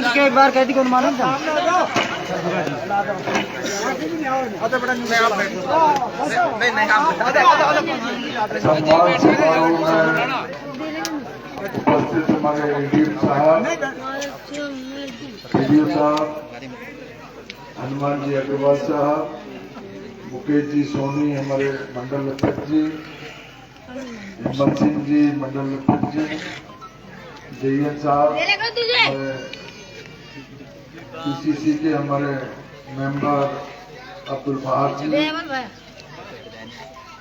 के एक बार कहती कौन मालूम था उपस्थित हमारे एडीएम साहब, बीडीओ साहब, हनुमान जी अग्रवाल साहब, मुकेश जी सोनी हमारे मंडल अध्यक्ष जी, हिम्मत सिंह जी मंडल अध्यक्ष जी, जयन साहब हमारे पीसीसी के हमारे मेंबर अब्दुल बहार जी,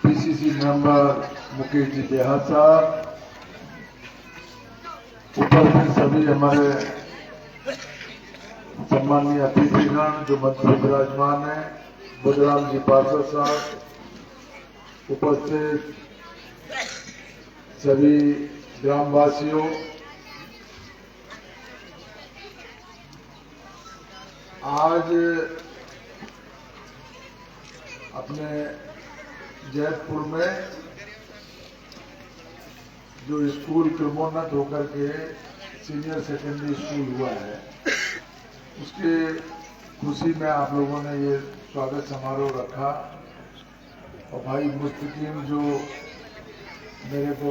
पीसीसी मेंबर मुकेश जी देहात साहब, ऊपर में सभी हमारे सम्मानीय अतिथिगण जो मंच में विराजमान है, बुधराम जी पार्षद साहब, उपस्थित सभी ग्रामवासियों, आज अपने जैतपुर में जो स्कूल क्रमोन्नत होकर के सीनियर सेकेंडरी स्कूल हुआ है, उसके खुशी में आप लोगों ने ये स्वागत समारोह रखा। और भाई मुस्तकीम जो मेरे को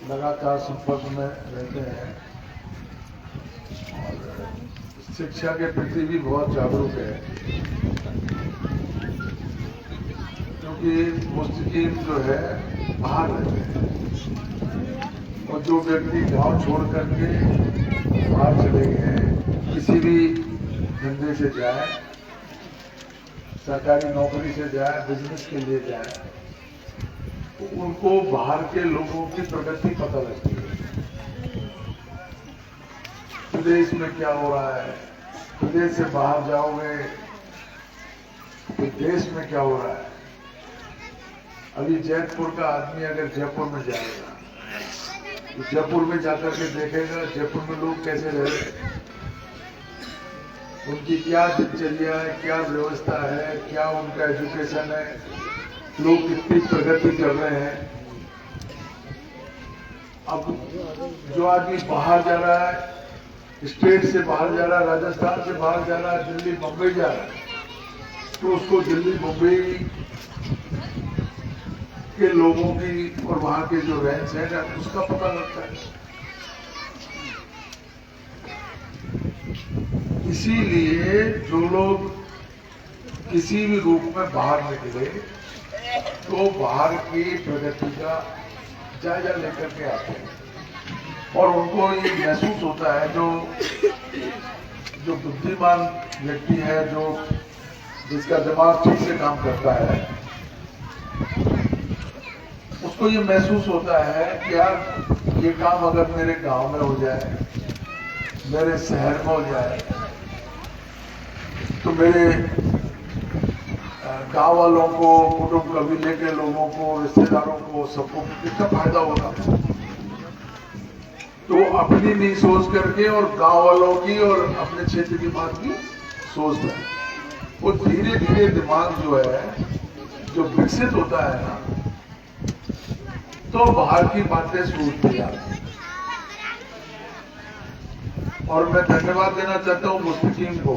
लगातार संपर्क में रहते हैं और शिक्षा के प्रति भी बहुत जागरूक है, क्योंकि मुस्तकीम जो है बाहर रहते हैं और जो व्यक्ति गांव छोड़ करके बाहर चले गए हैं, किसी भी धंधे से जाए, सरकारी नौकरी से जाए, बिजनेस के लिए जाए, तो उनको बाहर के लोगों की प्रगति पता लगती है। प्रदेश में क्या हो रहा है, प्रदेश से बाहर जाओगे तो देश में क्या हो रहा है। अभी जैतपुर का आदमी अगर जयपुर में जाएगा तो जयपुर में जाकर के देखेगा जयपुर में लोग कैसे रह रहे हैं, उनकी क्या दिनचर्या है, क्या व्यवस्था है, क्या उनका एजुकेशन है, लोग कितनी प्रगति कर रहे हैं। अब जो आदमी बाहर जा रहा है, स्टेट से बाहर जा रहा है, राजस्थान से बाहर जा रहा है, दिल्ली बम्बई जा रहा है, तो उसको दिल्ली बम्बई के लोगों की और वहां के जो रहन सहन है उसका पता लगता है। इसीलिए जो लोग किसी भी रूप में बाहर निकले तो बाहर की प्रगति का जायजा लेकर के आते हैं और उनको ये महसूस होता है, जो बुद्धिमान व्यक्ति है, जो जिसका दिमाग ठीक से काम करता है, उसको ये महसूस होता है कि यार ये काम अगर मेरे गांव में हो जाए, मेरे शहर में हो जाए, तो मेरे गांव वालों को, कुटुंब कबीले के लोगों को, रिश्तेदारों को, सबको कितना फायदा होगा। तो अपनी नहीं सोच करके और गांव वालों की और अपने क्षेत्र की बात की सोचता है। वो धीरे धीरे दिमाग जो है, जो विकसित होता है ना, तो बाहर की बातें सोचती है। और मैं धन्यवाद देना चाहता हूं मुस्तकीम को,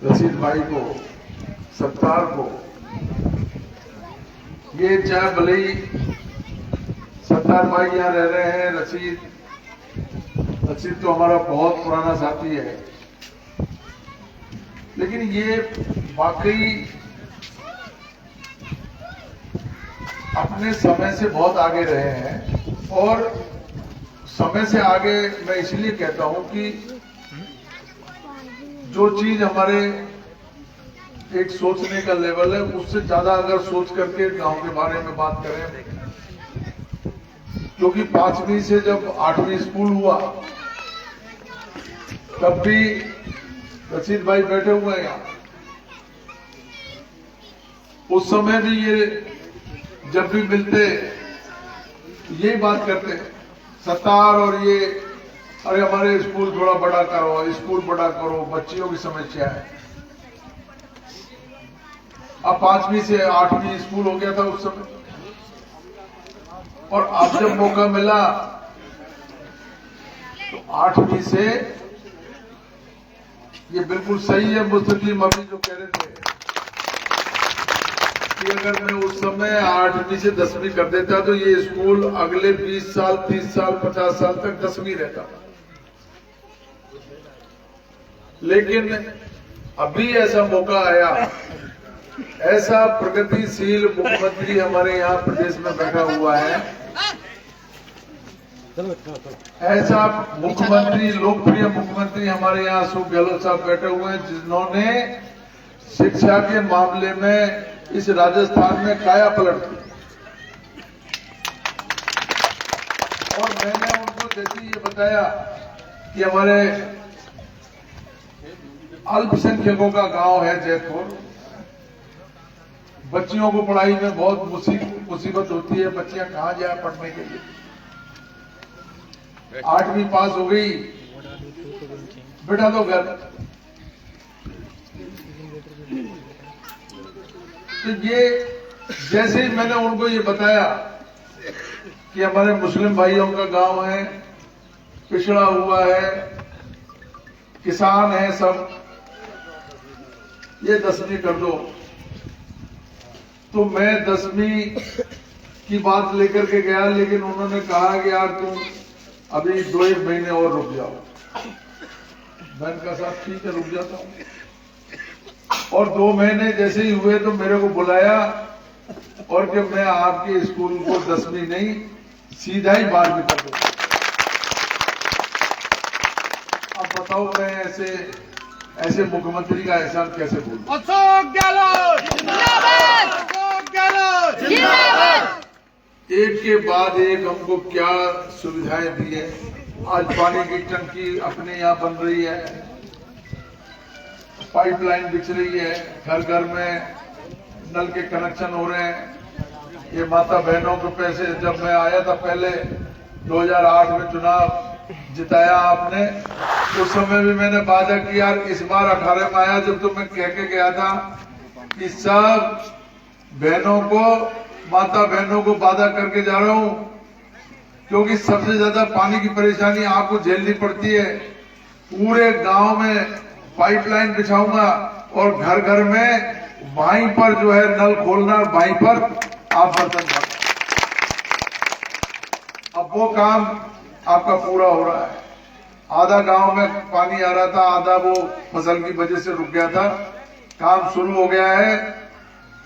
रशीद भाई को, सत्तार को। ये चाहे भले ही सत्तार भाई यहाँ रह रहे हैं, रशीद तो हमारा बहुत पुराना साथी है, लेकिन ये वाकई अपने समय से बहुत आगे रहे हैं। और समय से आगे मैं इसलिए कहता हूं कि जो चीज हमारे एक सोचने का लेवल है, उससे ज्यादा अगर सोच करके गांव के बारे में बात करें, क्योंकि 5वीं से जब 8वीं स्कूल हुआ तब भी रशीद भाई बैठे हुए हैं यहाँ, उस समय भी ये जब भी मिलते यही बात करते, सत्तार और ये, अरे हमारे स्कूल थोड़ा बड़ा करो, स्कूल बड़ा करो, बच्चियों की समस्या है। अब 5वीं से 8वीं स्कूल हो गया था उस समय, और अब जब मौका मिला तो 8वीं से, ये बिल्कुल सही है मुस्तकीम अभी जो कह रहे थे कि अगर मैं उस समय 8वीं से 10वीं कर देता तो ये स्कूल अगले 20 साल, 30 साल, 50 साल तक 10वीं रहता था। लेकिन अभी ऐसा मौका आया, ऐसा प्रगतिशील मुख्यमंत्री हमारे यहाँ प्रदेश में बैठा हुआ है, ऐसा मुख्यमंत्री, लोकप्रिय मुख्यमंत्री हमारे यहाँ अशोक गहलोत साहब बैठे हुए हैं, जिन्होंने शिक्षा के मामले में इस राजस्थान में काया पलट की। और मैंने उनको जैसे ये बताया कि हमारे अल्पसंख्यकों का गांव है जयपुर, बच्चियों को पढ़ाई में बहुत मुसीबत होती है, बच्चियां कहां जाए पढ़ने के लिए। 8वीं पास हो गई, बेटा तो घर। तो ये जैसे ही मैंने उनको ये बताया कि हमारे मुस्लिम भाइयों का गांव है, पिछड़ा हुआ है, किसान है सब, ये 10वीं कर दो, तो मैं 10वीं की बात लेकर के गया। लेकिन उन्होंने कहा कि यार तुम अभी 2-1 महीने और रुक जाओ। मैंने कहा साहब ठीक है, रुक जाता हूं। और 2 महीने जैसे ही हुए तो मेरे को बुलाया और कि मैं आपके स्कूल को 10वीं नहीं सीधा ही 12वीं कर दूंगा। अब बताओ मैं ऐसे मुख्यमंत्री का एहसान कैसे बोलूं? अशोक गहलोत जिंदाबाद, अशोक गहलोत जिंदाबाद। एक के बाद एक हमको क्या सुविधाएं दी है। आज पानी की टंकी अपने यहाँ बन रही है, पाइपलाइन बिछ रही है, घर घर में नल के कनेक्शन हो रहे हैं। ये माता बहनों के पैसे, जब मैं आया था पहले 2008 में चुनाव जिताया आपने, उस समय भी मैंने वादा किया यार इस बार 18 में आया जब तो मैं कह के गया था कि सब बहनों को, माता बहनों को वादा करके जा रहा हूं, क्योंकि सबसे ज्यादा पानी की परेशानी आपको झेलनी पड़ती है। पूरे गांव में पाइपलाइन बिछाऊंगा और घर घर में वहीं पर जो है नल खोलना, वहीं पर आप बर्तन धोना। अब वो काम आपका पूरा हो रहा है। आधा गांव में पानी आ रहा था, आधा वो फसल की वजह से रुक गया था, काम शुरू हो गया है।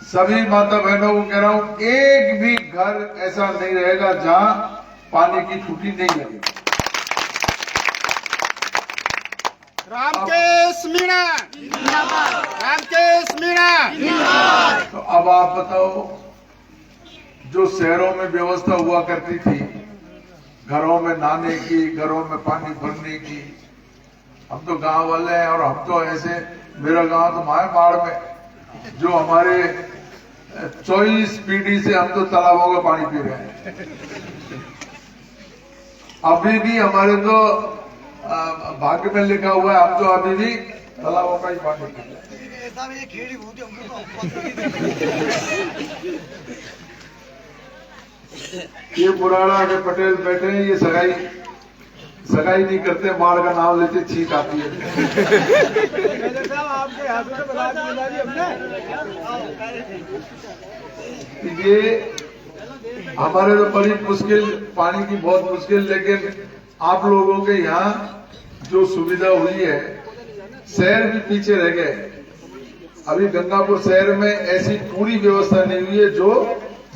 सभी माता बहनों को कह रहा हूं, एक भी घर ऐसा नहीं रहेगा जहां पानी की टूटी नहीं लगेगी। रामकेश मीणा जिंदाबाद, रामकेश मीणा जिंदाबाद। तो अब आप बताओ, जो शहरों में व्यवस्था हुआ करती थी घरों में नहाने की, घरों में पानी भरने की, हम तो गांव वाले हैं और हम तो ऐसे, मेरा गांव तो माए बाढ़ में, जो हमारे 24 पीढ़ी से हम तो तालाबों का पानी पी रहे हैं। अभी भी हमारे तो भाग्य में लिखा हुआ है, हम तो अभी भी तालाबों का ही पानी पी रहे हैं। ये पुराना के पटेल बैठे हैं, ये सगाई नहीं करते, मार का नाम लेते छींक आती है। आपके हाथों से बना दी हमने। ये हमारे तो बड़ी मुश्किल, पानी की बहुत मुश्किल, लेकिन आप लोगों के यहाँ जो सुविधा हुई है, शहर भी पीछे रह गए। अभी गंगापुर शहर में ऐसी पूरी व्यवस्था नहीं हुई है जो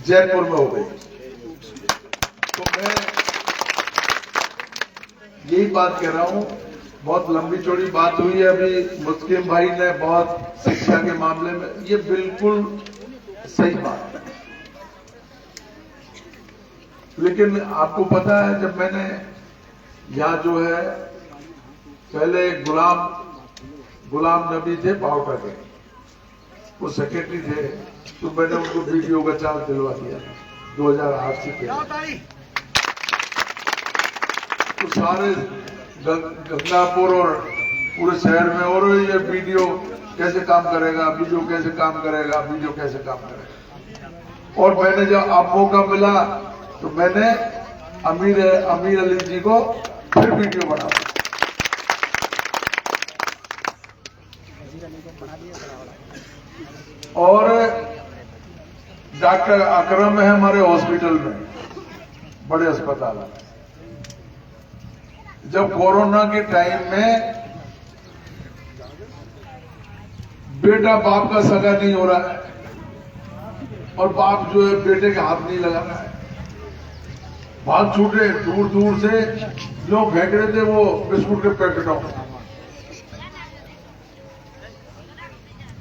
जयपुर में हो गई। तो मैं यही बात कह रहा हूं, बहुत लंबी चौड़ी बात हुई है। अभी मुस्लिम भाई ने बहुत शिक्षा के मामले में, ये बिल्कुल सही बात है। लेकिन आपको पता है, जब मैंने यहाँ जो है, पहले गुलाम नबी थे बावटा के, वो सेक्रेटरी थे, तो मैंने उनको वीडियो का चार्ज दिलवा दिया 2008 से पहले। तो सारे गंगापुर और पूरे शहर में, और ये वीडियो कैसे काम करेगा, वीडियो कैसे काम करेगा, वीडियो कैसे काम करेगा। और मैंने जब अब मौका मिला तो मैंने अमीर अली जी को फिर वीडियो बना। और डॉक्टर अकरम है हमारे हॉस्पिटल में, बड़े अस्पताल में। जब कोरोना के टाइम में बेटा बाप का सगा नहीं हो रहा है और बाप जो है बेटे के हाथ नहीं लगा रहा है, भाग छूटे, दूर दूर से लोग फेंक रहे थे वो बिस्कुट के पैकेटों में।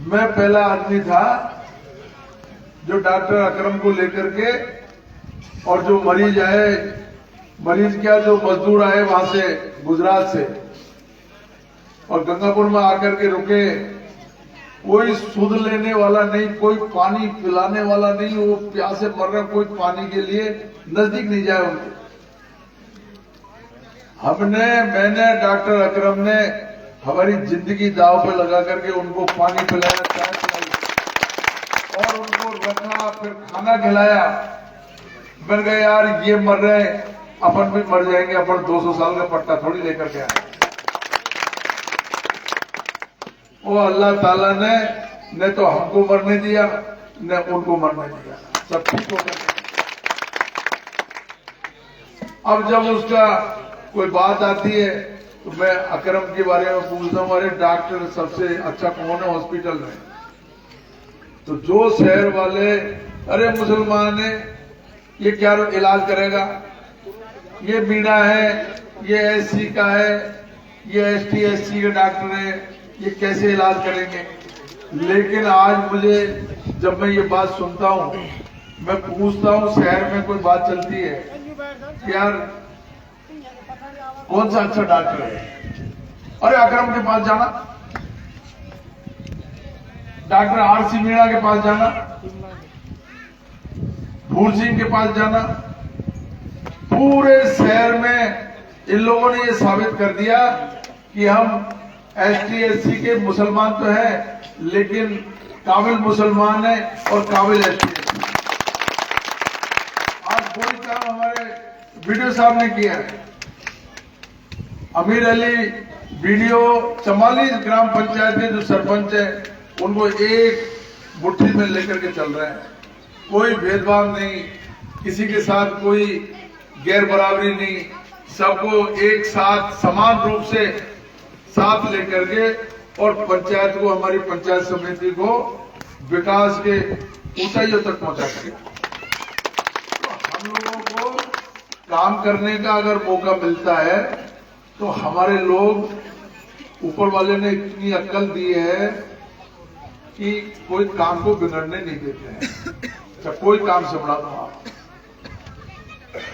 मैं पहला आदमी था जो डॉक्टर अकरम को लेकर के, और जो मरीज आए, मरीज क्या जो मजदूर आए वहां से गुजरात से और गंगापुर में आकर के रुके, कोई सुध लेने वाला नहीं, कोई पानी पिलाने वाला नहीं, वो प्यासे मर रहे, कोई पानी के लिए नजदीक नहीं जाए उनके। मैंने डॉक्टर अकरम ने हमारी जिंदगी दांव पे लगा करके उनको पानी पिलाया, चाय पिलाई और उनको रखा, फिर खाना खिलाया। मैंने कहा यार ये मर रहे हैं, अपन भी मर जाएंगे, अपन 200 साल का पट्टा थोड़ी लेकर के आए। वो अल्लाह ताला ने न तो हमको मरने दिया न उनको मरने दिया, सब ठीक हो गया। अब जब उसका कोई बात आती है तो मैं अकरम के बारे में पूछता हूँ, अरे डॉक्टर सबसे अच्छा कौन है हॉस्पिटल में? तो जो शहर वाले अरे मुसलमान है, ये क्या इलाज करेगा, ये मीणा है, ये एससी का है, ये एसटी एससी के डॉक्टर है, ये कैसे इलाज करेंगे। लेकिन आज मुझे जब मैं ये बात सुनता हूँ, मैं पूछता हूँ शहर में कोई बात चलती है यार कौन सा अच्छा डॉक्टर है, अरे अकरम के पास जाना, डॉक्टर आरसी मीणा के पास जाना, भूल सिंह के पास जाना। पूरे शहर में इन लोगों ने ये साबित कर दिया कि हम एसटी एससी के मुसलमान तो है लेकिन काबिल मुसलमान है और काबिल एसटी एससी। आज वही काम हमारे वीडियो साहब ने किया है। अमीर अली वीडियो 44 ग्राम पंचायत के जो सरपंच है उनको एक मुट्ठी में लेकर के चल रहे हैं, कोई भेदभाव नहीं, किसी के साथ कोई गैर बराबरी नहीं, सबको एक साथ समान रूप से साथ लेकर के और पंचायत को, हमारी पंचायत समिति को विकास के ऊंचाइयों तक पहुंचा सके। तो हम लोगों को काम करने का अगर मौका मिलता है तो हमारे लोग, ऊपर वाले ने इतनी अक्ल दी है कि कोई काम को बिगड़ने नहीं देते हैं। जब कोई काम से बड़ा था,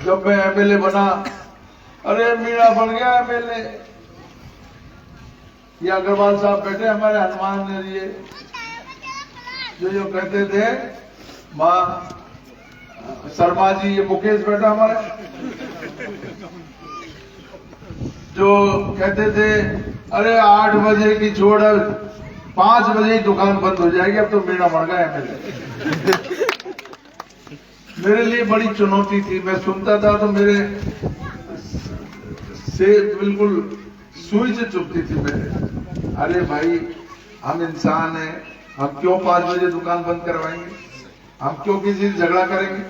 जब मैं एमएलए बना, अरे मीणा बन गया एमएलए, ये अग्रवाल साहब बैठे हमारे हनुमान जी, जो कहते थे माँ शर्मा जी, ये मुकेश बैठा हमारे, जो कहते थे अरे 8 बजे की छोड़ 5 बजे ही दुकान बंद हो जाएगी, अब तो मीणा बन गया एमएलए। मेरे लिए बड़ी चुनौती थी, मैं सुनता था तो मेरे से बिल्कुल सुई से चुभती थी मेरे। अरे भाई हम इंसान हैं, हम क्यों 5 बजे दुकान बंद करवाएंगे, हम क्यों किसी से झगड़ा करेंगे,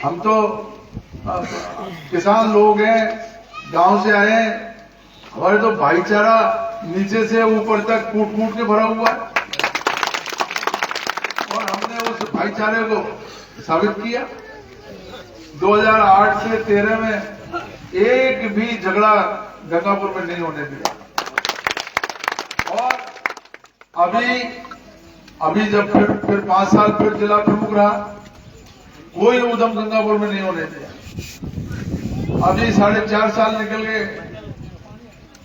हम तो किसान लोग हैं, गांव से आए हैं, हमारे तो भाईचारा नीचे से ऊपर तक कूट कूट के भरा हुआ है और हमने उस भाईचारे को साबित किया। 2008 से 13 में एक भी झगड़ा गंगापुर में नहीं होने दिया और अभी जब फिर 5 साल फिर जिला प्रमुख रहा, कोई उधम गंगापुर में नहीं होने दिया। अभी 4.5 साल निकल गए,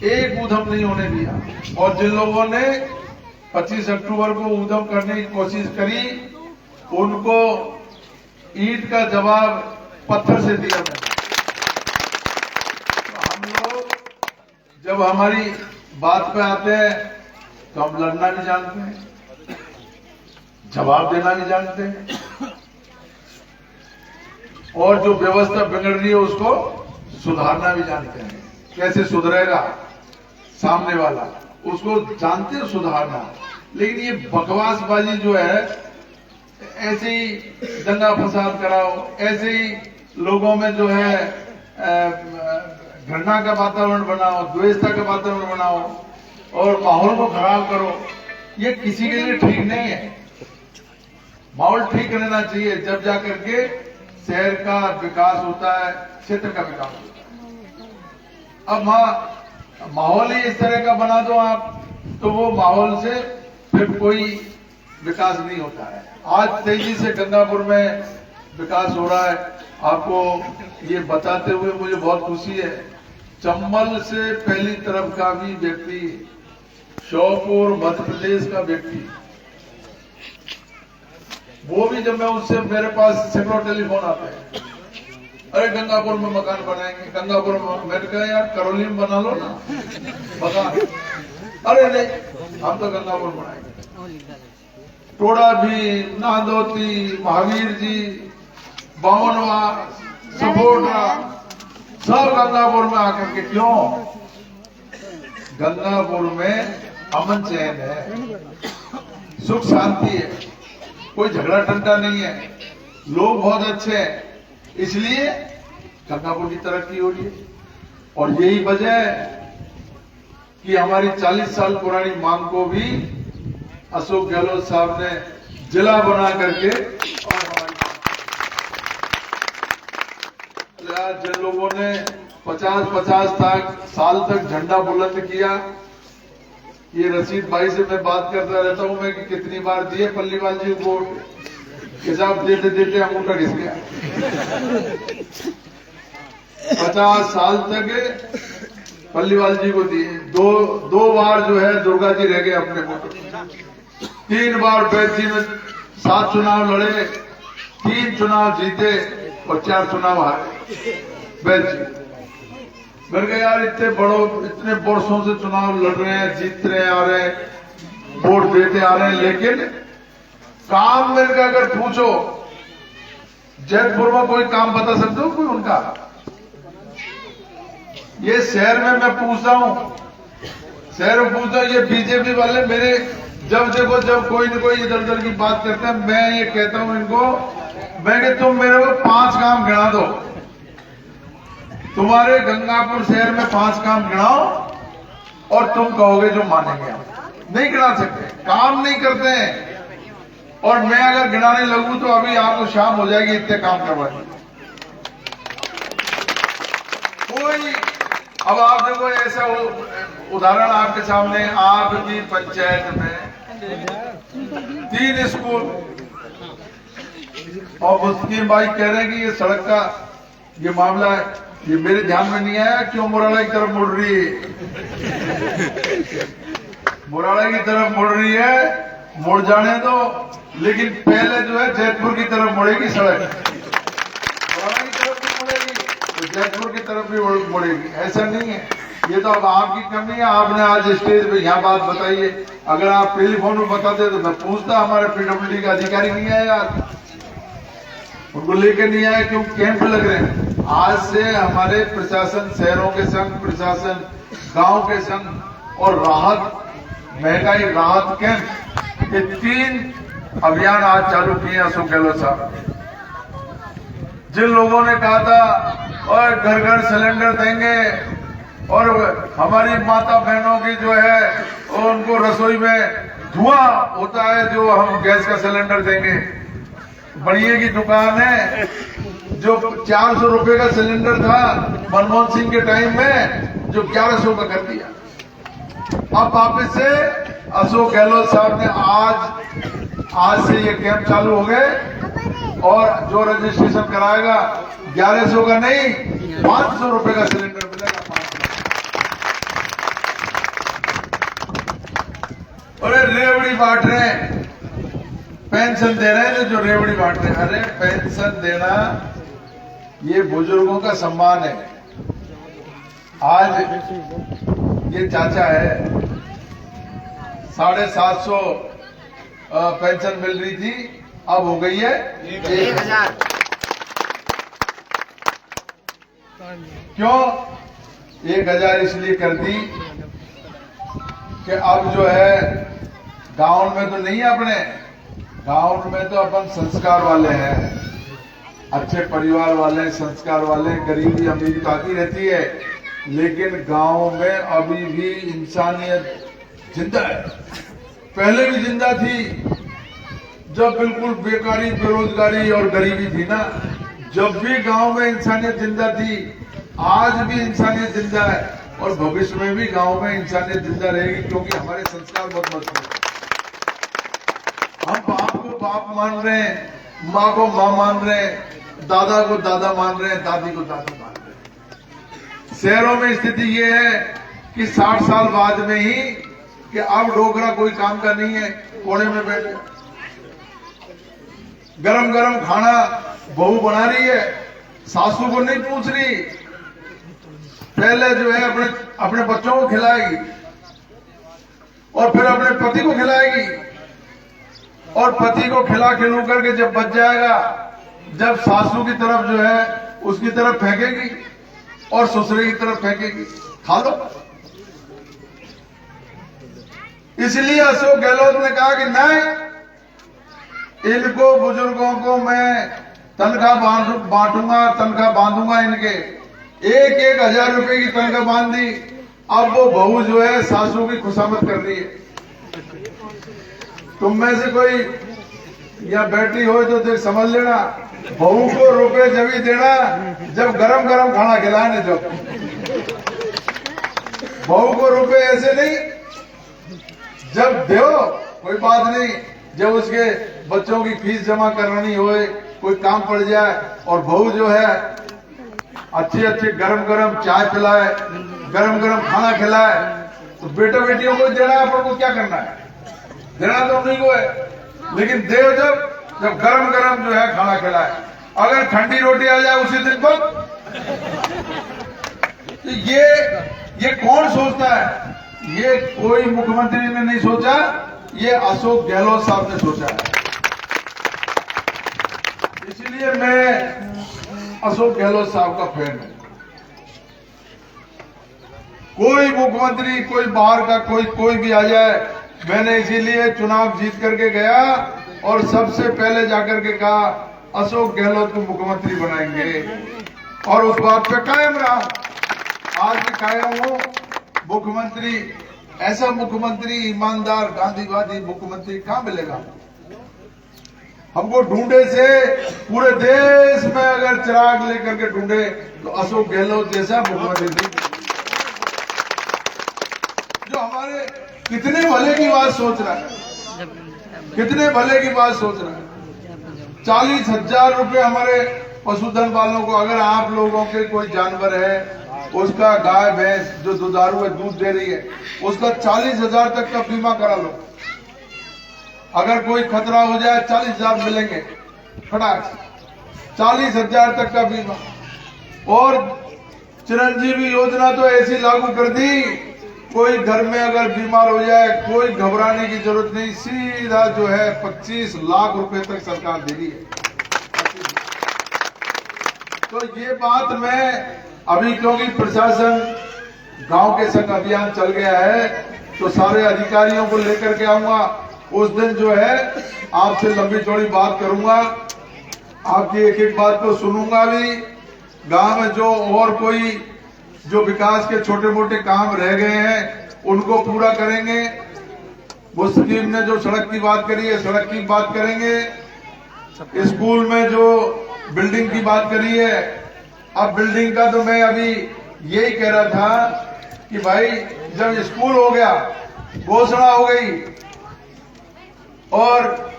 एक उधम नहीं होने दिया। और जिन लोगों ने 25 अक्टूबर को उधम करने की कोशिश करी, उनको ईंट का जवाब पत्थर से दिया मैंने। तो हम लोग जब हमारी बात पे आते हैं तो हम लड़ना भी जानते हैं, जवाब देना भी जानते हैं। और जो व्यवस्था बिगड़ रही है उसको सुधारना भी जानते हैं। कैसे सुधरेगा सामने वाला, उसको जानते हैं सुधारना। लेकिन ये बकवासबाजी जो है, ऐसे ही दंगा फसाद कराओ, ऐसे ही लोगों में जो है घृणा का वातावरण बनाओ, द्वेषता का वातावरण बनाओ और माहौल को खराब करो, ये किसी के लिए ठीक नहीं है। माहौल ठीक रहना चाहिए, जब जाकर के शहर का विकास होता है, क्षेत्र का विकास होता है। अब माहौल ही इस तरह का बना दो आप, तो वो माहौल से फिर कोई विकास नहीं होता है। आज तेजी से गंगापुर में विकास हो रहा है। आपको ये बताते हुए मुझे बहुत खुशी है, चंबल से पहली तरफ का भी व्यक्ति, श्योपुर मध्य प्रदेश का व्यक्ति, वो भी जब मैं उससे, मेरे पास सैकड़ों टेलीफोन आते हैं, अरे गंगापुर में मकान बनाएंगे, गंगापुर में। मैंने कहा यार करौली में बना लो ना मकान। अरे नहीं, हम तो गंगापुर बनाएंगे। टोड़ा भी, नादौती, महावीर जी, बावनवा, सपोटा, सब गंगापुर में आकर के। क्यों? गंगापुर में अमन चैन है, सुख शांति है, कोई झगड़ा टंटा नहीं है, लोग बहुत अच्छे हैं, इसलिए गंगापुर की तरक्की हो रही है। और यही वजह है कि हमारी 40 साल पुरानी मांग को भी अशोक गहलोत साहब ने जिला बना करके, और हमारी जिन लोगों ने 50-50 साल तक झंडा बुलंद किया, ये रशीद भाई से मैं बात करता रहता हूं मैं कि कितनी बार दिए पल्लीवाल जी को वोट, हिसाब देते देते अंगूठा घिस गया। 50 साल तक पल्लीवाल जी को दिए, दो बार जो है दुर्गा जी रह गए अपने वोट, 3 बार बैठ जी में 7 चुनाव लड़े, 3 चुनाव जीते और 4 चुनाव हारे बैठ जी। मैंने कहा यार इतने वर्षों से चुनाव लड़ रहे हैं, जीत रहे आ रहे हैं, वोट देते आ रहे हैं, लेकिन काम मेरे का अगर पूछो, जैतपुर में कोई काम बता सकते हो कोई उनका? ये शहर में मैं पूछता हूं, शहर में पूछता हूं, ये बीजेपी वाले मेरे जब देखो जब कोई न कोई इधर उधर की बात करते हैं, मैं ये कहता हूं इनको, मैं कि तुम मेरे को 5 काम गिना दो, तुम्हारे गंगापुर शहर में 5 काम गिनाओ और तुम कहोगे जो मानेंगे हम। नहीं गिना सकते, काम नहीं करते हैं। और मैं अगर गिनाने लगूं तो अभी आपको शाम हो जाएगी, इतने काम करवाएंगे कोई। अब आप देखो ऐसा उदाहरण आपके सामने, आपकी पंचायत में 3 स्कूल, और मुस्लिम भाई कह रहे हैं कि ये सड़क का ये मामला है, ये मेरे ध्यान में नहीं आया क्यों मुराड़ा की तरफ मुड़ रही है। मुराड़ा की तरफ मुड़ रही है, मुड़ जाने दो, लेकिन पहले जो है जैतपुर की तरफ मुड़ेगी सड़क। मुराड़ा की तरफ भी मुड़ेगी तो जैतपुर की तरफ भी मुड़ेगी, ऐसा नहीं है। ये तो अब आपकी कमी है, आपने आज स्टेज पे यहाँ बात बताई है। अगर आप टेलीफोन में बताते तो मैं पूछता, हमारे पीडब्ल्यूडी का अधिकारी नहीं आया यार, उनको लेकर नहीं आए क्यों? कैंप लग रहे हैं। आज से हमारे प्रशासन, शहरों के संग प्रशासन, गांव के संग और राहत, महंगाई राहत कैंप, ये 3 अभियान आज चालू किए अशोक गहलोत साहब। जिन लोगों ने कहा था और घर घर सिलेंडर देंगे और हमारी माता बहनों की जो है उनको रसोई में धुआं होता है, जो हम गैस का सिलेंडर देंगे। बढ़िया की दुकान है, जो 400 रुपए का सिलेंडर था मनमोहन सिंह के टाइम में, जो 1100 का कर दिया। अब वापस से अशोक गहलोत साहब ने आज से ये कैंप चालू हो गए, और जो रजिस्ट्रेशन कराएगा 1100 का नहीं 500 रुपए का सिलेंडर मिलेगा। और रेवड़ी बांट रहे हैं, पेंशन दे रहे हैं, जो रेवड़ी बांट रहे हैं। अरे पेंशन देना ये बुजुर्गों का सम्मान है। आज ये चाचा है, 750 पेंशन मिल रही थी, अब हो गई है 1000। क्यों 1000 इसलिए कर दी कि अब जो है गांव में तो नहीं है, अपने गांव में तो अपन संस्कार वाले हैं, अच्छे परिवार वाले, संस्कार वाले, गरीबी अमीरी तो आती रहती है, लेकिन गांव में अभी भी इंसानियत जिंदा है। पहले भी जिंदा थी, जब बिल्कुल बेकारी, बेरोजगारी और गरीबी थी ना, जब भी गांव में इंसानियत जिंदा थी, आज भी इंसानियत जिंदा है और भविष्य में भी गांव में इंसानियत जिंदा रहेगी, क्योंकि हमारे संस्कार बहुत मजबूत हैं। हम बाप को बाप मान रहे हैं, माँ को माँ मान रहे हैं, दादा को दादा मान रहे हैं, दादी को दादी मान रहे हैं। शहरों में स्थिति ये है कि 60 साल बाद में ही कि अब डोगरा कोई काम का नहीं है, कोने में बैठ गया। गरम गरम खाना बहू बना रही है, सासू को नहीं पूछ रही, पहले जो है अपने बच्चों को खिलाएगी और फिर अपने पति को खिलाएगी, और पति को खिला खिलू करके जब बच जाएगा, जब सासू की तरफ जो है उसकी तरफ फेंकेगी और ससुरे की तरफ फेंकेगी, खा लो। इसलिए अशोक गहलोत ने कहा कि नहीं, इनको बुजुर्गों को मैं तनख्वाह बांटूंगा, तनख्वाह बांधूंगा, इनके 1,000 रुपए की तनख्वाह बांध दी। अब वो बहू जो है सासू की खुशामद कर रही है। तुम में से कोई या बैठी हो तो देख समझ लेना, बहू को रुपए जब ही देना जब गरम गरम खाना खिलाने, जब बहू को रुपए ऐसे नहीं, जब दो कोई बात नहीं, जब उसके बच्चों की फीस जमा करनी हो, कोई काम पड़ जाए और बहू जो है अच्छे अच्छे गरम गरम चाय पिलाए, गरम गरम खाना खिलाए, तो बेटा बेटियों को देना है, अपन को क्या करना है, देना तो नहीं को है, लेकिन दे जब गरम गरम जो है खाना खिलाए। अगर ठंडी रोटी आ जाए उसी दिन पर, तो ये कौन सोचता है? ये कोई मुख्यमंत्री ने नहीं सोचा, ये अशोक गहलोत साहब ने सोचा है। इसलिए मैं अशोक गहलोत साहब का फैन हूं। कोई मुख्यमंत्री, कोई बाहर का, कोई भी आ जाए, मैंने इसीलिए चुनाव जीत करके गया और सबसे पहले जाकर के कहा अशोक गहलोत को मुख्यमंत्री बनाएंगे, और उस बात पे कायम रहा। आज भी कायम हूं। मुख्यमंत्री, ऐसा मुख्यमंत्री, ईमानदार, गांधीवादी मुख्यमंत्री कहां मिलेगा? हमको ढूंढे से पूरे देश में अगर चिराग लेकर के ढूंढे तो अशोक गहलोत जैसा मुख्यमंत्री नहीं, जो हमारे कितने भले की बात सोच रहा है, कितने भले की बात सोच रहा है। 40,000 रुपए हमारे पशुधन वालों को, अगर आप लोगों के कोई जानवर है, उसका गाय भैंस जो दुधारू है, दूध दे रही है, उसका 40,000 तक का बीमा करा लो। अगर कोई खतरा हो जाए 40,000 मिलेंगे फटाक, 40,000 तक का बीमा। और चिरंजीवी योजना तो ऐसी लागू कर दी, कोई घर में अगर बीमार हो जाए कोई घबराने की जरूरत नहीं, सीधा जो है 25 लाख रुपए तक सरकार दे रही है। तो ये बात मैं अभी, क्योंकि प्रशासन गांव के संग अभियान चल गया है, तो सारे अधिकारियों को लेकर के आऊंगा। उस दिन जो है आपसे लंबी चौड़ी बात करूंगा, आपकी एक एक बात को सुनूंगा भी। गांव में जो और कोई जो विकास के छोटे मोटे काम रह गए हैं उनको पूरा करेंगे। मुस्लिम ने जो सड़क की बात करी है, सड़क की बात करेंगे। स्कूल में जो बिल्डिंग की बात करी है, अब बिल्डिंग का तो मैं अभी यही कह रहा था कि भाई जब स्कूल हो गया, घोषणा हो गई और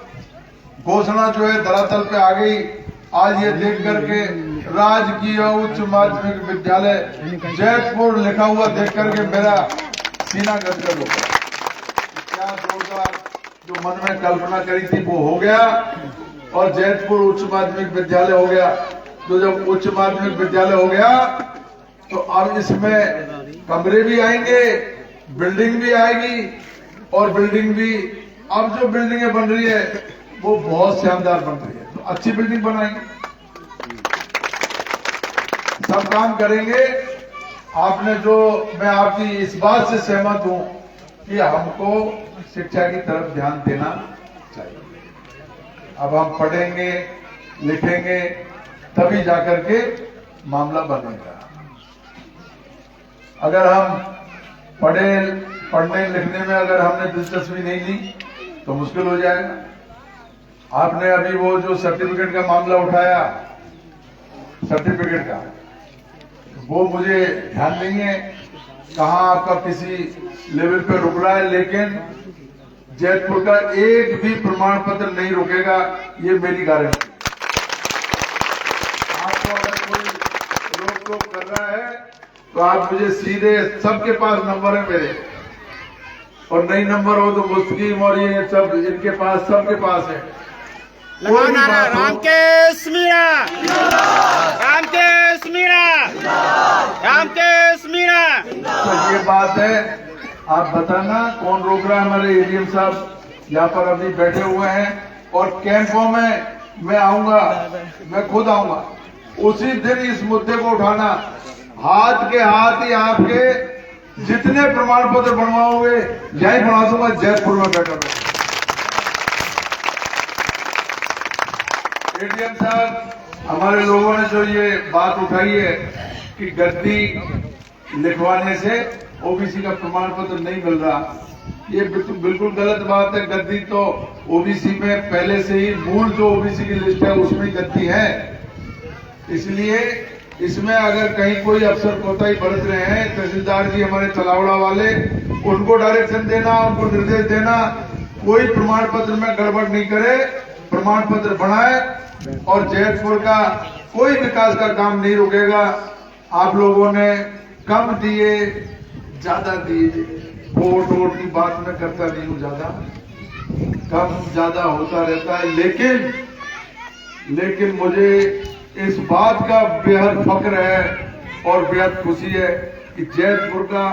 घोषणा जो है धरातल पे आ गई। आज ये देख करके राजकीय उच्च माध्यमिक विद्यालय जयपुर लिखा हुआ देख करके मेरा सीना गदगद हो गया। क्या जोरदार जो मन में कल्पना करी थी वो हो गया, और जयपुर उच्च माध्यमिक विद्यालय हो गया। तो जब उच्च माध्यमिक विद्यालय हो गया तो अब इसमें कमरे भी आएंगे, बिल्डिंग भी आएगी, और बिल्डिंग भी, अब जो बिल्डिंगें बन रही है वो बहुत शानदार बन रही है, तो अच्छी बिल्डिंग बनाएंगे। सब काम करेंगे। आपने जो, मैं आपकी इस बात से सहमत हूं कि हमको शिक्षा की तरफ ध्यान देना चाहिए। अब हम पढ़ेंगे लिखेंगे तभी जाकर के मामला बनेगा। अगर हम पढ़ने लिखने में अगर हमने दिलचस्पी नहीं ली तो मुश्किल हो जाएगा। आपने अभी वो जो सर्टिफिकेट का मामला उठाया, सर्टिफिकेट का, वो मुझे ध्यान नहीं है कहां आपका किसी लेवल पे रुक रहा है, लेकिन जैतपुर का एक भी प्रमाण पत्र नहीं रुकेगा, ये मेरी गारंटी। आपको अगर कोई रोक टोक कर रहा है तो आप मुझे सीधे, सबके पास नंबर है मेरे, और नई नंबर हो तो मुस्तकीम और ये सब इनके पास, सबके पास है। लगाओ नारा, रामकेश मीणा, रामकेश मीणा, रामकेश मीणा। तो ये बात है, आप बताना कौन रोक रहा है। हमारे एडीएम साहब यहाँ पर अभी बैठे हुए हैं, और कैंपों में मैं आऊंगा, मैं खुद आऊंगा। उसी दिन इस मुद्दे को उठाना, हाथ के हाथ ही आपके जितने प्रमाण पत्र बनवाओगे यही बना दूंगा, जैतपुर में बैठा हूं। एडीएम साहब, हमारे लोगों ने जो ये बात उठाई है कि गद्दी लिखवाने से ओबीसी का प्रमाण पत्र नहीं मिल रहा, ये बिल्कुल गलत बात है। गद्दी तो ओबीसी में पहले से ही, मूल जो ओबीसी की लिस्ट है उसमें गद्दी है। इसलिए इसमें अगर कहीं कोई अफसर कोताही बरत रहे हैं, तहसीलदार जी हमारे तलावड़ा वाले, उनको डायरेक्शन देना, उनको निर्देश देना, कोई प्रमाण पत्र में गड़बड़ नहीं करे, प्रमाण पत्र बनाए, और जैतपुर का कोई विकास का काम नहीं रुकेगा। आप लोगों ने कम दिए ज्यादा दिए, वोट की बात मैं करता नहीं हूं, ज्यादा कम ज्यादा होता रहता है, लेकिन मुझे इस बात का बेहद फक्र है और बेहद खुशी है कि जैतपुर का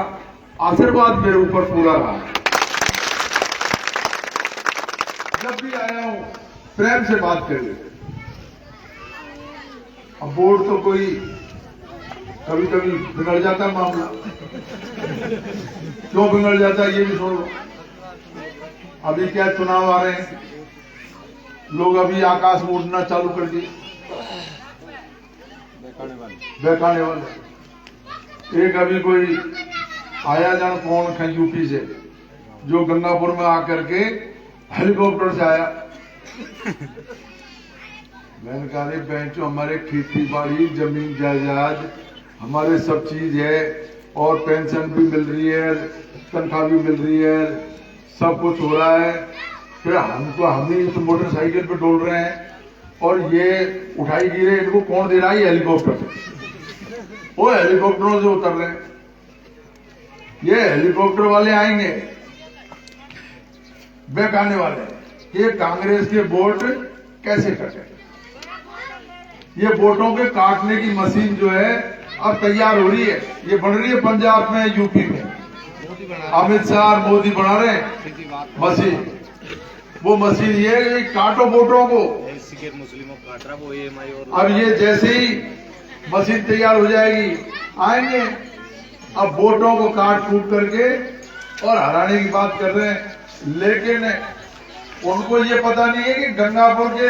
आशीर्वाद मेरे ऊपर पूरा रहा है। जब भी आया हूं प्रेम से बात कर लेते। अब बोर्ड तो कोई कभी कभी बिगड़ जाता है मामला, क्यों बिगड़ जाता है ये भी छोड़ो। अभी क्या चुनाव आ रहे हैं, लोग अभी आकाश में उड़ना चालू कर दिए, बहकाने वाले। एक अभी कोई आया जान कौन था यूपी से, जो गंगापुर में आकर के हेलीकॉप्टर से आया। मैंने कहा रे बेंचो, हमारे खेती बाड़ी जमीन जायदाद हमारे सब चीज है, और पेंशन भी मिल रही है, तनख्वाह भी मिल रही है, सब कुछ हो रहा है, फिर हम ही तो मोटरसाइकिल पे डोल रहे हैं, और ये उठाई गिरे, इनको कौन दे रहा है? हेलीकॉप्टर से, वो हेलीकॉप्टरों से उतर रहे हैं। ये हेलीकॉप्टर वाले आएंगे, बहकाने वाले। ये कांग्रेस के वोट कैसे कटे? ये वोटों के काटने की मशीन जो है अब तैयार हो रही है, ये बन रही है पंजाब में, यूपी में। अमित शाह और मोदी बना रहे हैं मशीन। वो मशीन ये काटो वोटों को। मुस्लिमों काट रहा वो EMI, और अब ये जैसे ही मशीन तैयार हो जाएगी आएंगे, अब वोटों को काट कूट करके और हराने की बात कर रहे हैं। लेकिन उनको ये पता नहीं है कि गंगापुर के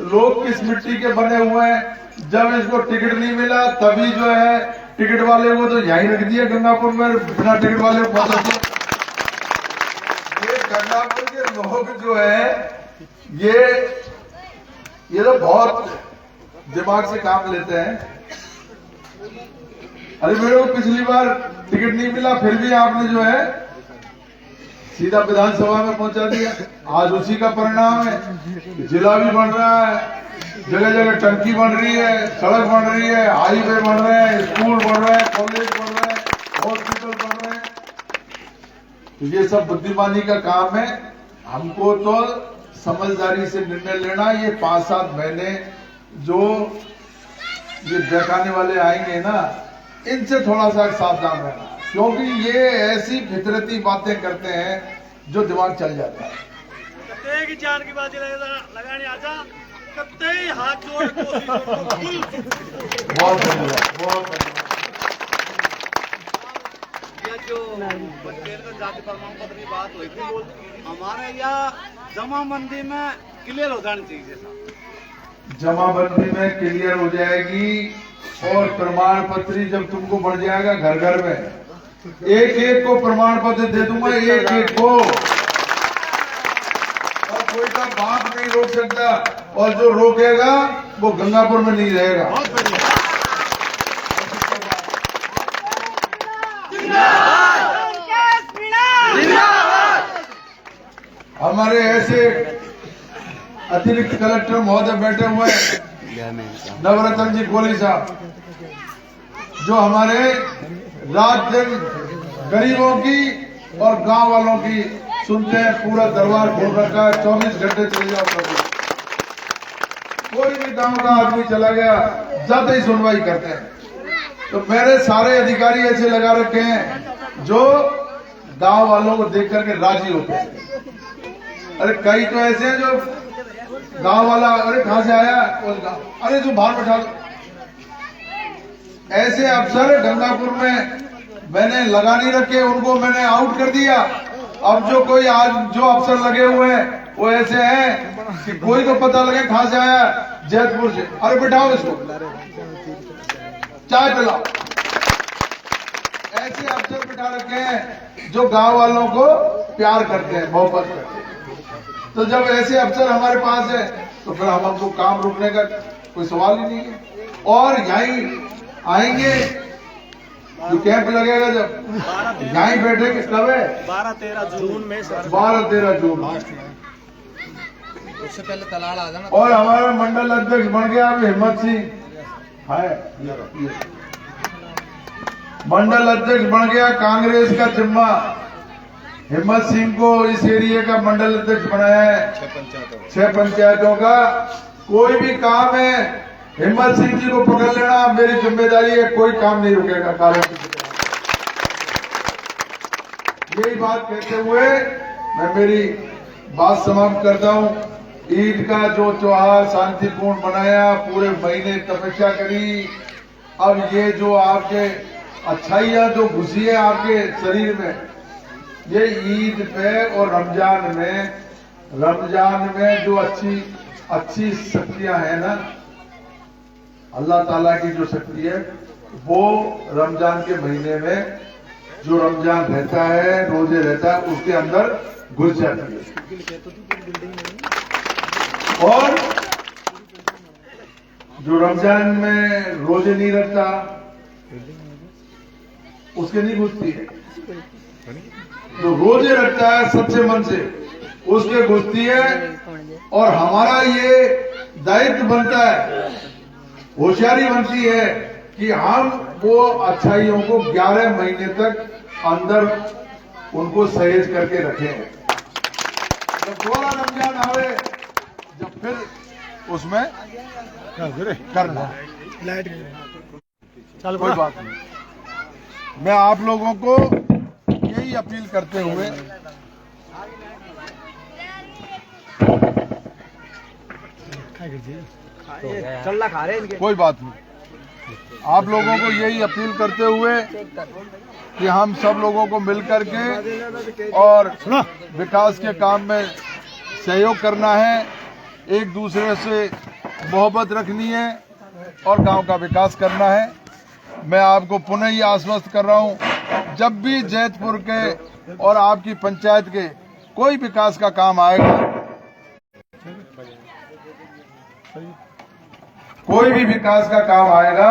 लोग किस मिट्टी के बने हुए हैं। जब इसको टिकट नहीं मिला तभी जो है टिकट वाले को तो यहीं रख दिया गंगापुर में, बिना टिकट वाले को पहुंचा दिया। ये गंगापुर के लोग जो है ये तो बहुत दिमाग से काम लेते हैं। अरे मेरे को पिछली बार टिकट नहीं मिला, फिर भी आपने जो है सीधा विधानसभा में पहुंचा दिया। आज उसी का परिणाम है, जिला भी बन रहा है, जगह जगह टंकी बन रही है, सड़क बन रही है, हाईवे बन रहे हैं, स्कूल बन रहे हैं, कॉलेज बन रहे हैं, हॉस्पिटल बन रहे हैं। तो ये सब बुद्धिमानी का काम है। हमको तो समझदारी से निर्णय लेना। ये 5-7 महीने जो ये बहकाने वाले आएंगे ना, इनसे थोड़ा सा सावधान रहना, क्योंकि ये ऐसी फितरती बातें करते हैं जो दिमाग चल जाता है। जान की बात लगाने आजा कत्ते हाथ जोड़ कोशिश बहुत धन्यवाद, बहुत धन्यवाद। ये जो पटेल का जाति प्रमाण पत्र की बात हुई थी, हमारे यहाँ जमाबंदी में क्लियर हो जानी चाहिए साहब। जमाबंदी में क्लियर हो जाएगी और प्रमाण पत्र जब तुमको बढ़ जाएगा घर घर में, एक एक को प्रमाण पत्र दे दूंगा, एक एक को, और कोई का बाप नहीं रोक सकता, और जो रोकेगा वो गंगापुर में नहीं रहेगा। हमारे ऐसे अतिरिक्त कलेक्टर महोदय बैठे हुए हैं, नवरत्न जी कोहली साहब, जो हमारे रात दिन गरीबों की और गांव वालों की सुनते हैं। पूरा दरबार खोल रखा है, 24 घंटे चले जाओ कभी। कोई भी गांव का आदमी चला गया, जाते ही सुनवाई करते हैं। तो मेरे सारे अधिकारी ऐसे लगा रखे हैं जो गांव वालों को देख करके राजी होते हैं। अरे कई तो ऐसे हैं जो गांव वाला, अरे कहां से आया, अरे तू बाहर बैठा दो। ऐसे अफसर गंगापुर में मैंने लगा नहीं रखे, उनको मैंने आउट कर दिया। अब जो कोई आज जो अफसर लगे हुए हैं वो ऐसे हैं कि कोई तो पता लगे कहां से आया, जैतपुर से, अरे बिठाओ इसको, चाय पिलाओ। ऐसे अफसर बिठा रखे हैं जो गांव वालों को प्यार करते हैं, मोहब्बत करते हैं। तो जब ऐसे अफसर हमारे पास है तो फिर हमको काम रुकने का कोई सवाल ही नहीं है। और यहीं आएंगे, जो कैंप लगेगा जब यहीं बैठेंगे, कब है? 12-13 जून में। 12-13 जून। उससे पहले तलाड़ आ जाना। और हमारा मंडल अध्यक्ष बन गया अभी हिम्मत सिंह है, मंडल अध्यक्ष बन गया, कांग्रेस का जिम्मा हिम्मत सिंह को इस एरिया का मंडल अध्यक्ष बनाया है। 6 पंचायतों का कोई भी काम है, हिम्मत सिंह जी को पकड़ लेना मेरी जिम्मेदारी है, कोई काम नहीं रुकेगा कारण। यही बात कहते हुए मैं मेरी बात समाप्त करता हूं। ईद का जो त्योहार शांतिपूर्ण मनाया, पूरे महीने तपस्या करी, अब ये जो आपके अच्छाइयां जो घुसी है आपके शरीर में, ये ईद पे और रमजान में जो अच्छी शक्तियां हैं ना, अल्लाह ताला की जो शक्ति है वो रमजान के महीने में, जो रमजान रहता है, रोजे रहता है, उसके अंदर घुस जाती है। और जो रमजान में रोजे नहीं रखता उसके नहीं घुसती है, जो रोजे रखता है सच्चे मन से उसके घुसती है। और हमारा ये दायित्व बनता है, होशियारी बनती है कि हम वो अच्छाइयों को 11 महीने तक अंदर उनको सहेज करके रखें। जब दोबारा रमजान आवे, जब फिर उसमें करना, कोई बात नहीं। मैं आप लोगों को यही अपील करते हुए चल्ला खा रहे हैं, कोई बात नहीं, आप लोगों को यही अपील करते हुए कि हम सब लोगों को मिलकर के और विकास के काम में सहयोग करना है, एक दूसरे से मोहब्बत रखनी है और गांव का विकास करना है। मैं आपको पुनः ही आश्वस्त कर रहा हूं, जब भी जैतपुर के और आपकी पंचायत के कोई विकास का काम आएगा, कोई भी विकास का काम आएगा,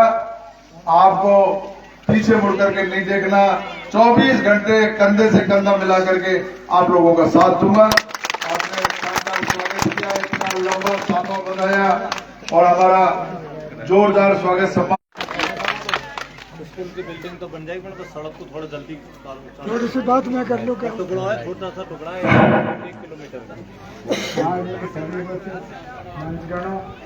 आपको पीछे मुड़ करके नहीं देखना, 24 घंटे कंधे से कंधा मिला करके आप लोगों का साथ दूंगा। आपने शानदार स्वागत किया, इतना लंबा साथों बनाया और हमारा जोरदार स्वागत सम्मान। स्कूल की बिल्डिंग तो बन जाएगी, तो सड़क को थोड़ा जल्दी थोड़ी सी बात मैं कर लूँ। टुकड़ा है, छोटा सा टुकड़ा है 1 किलोमीटर का।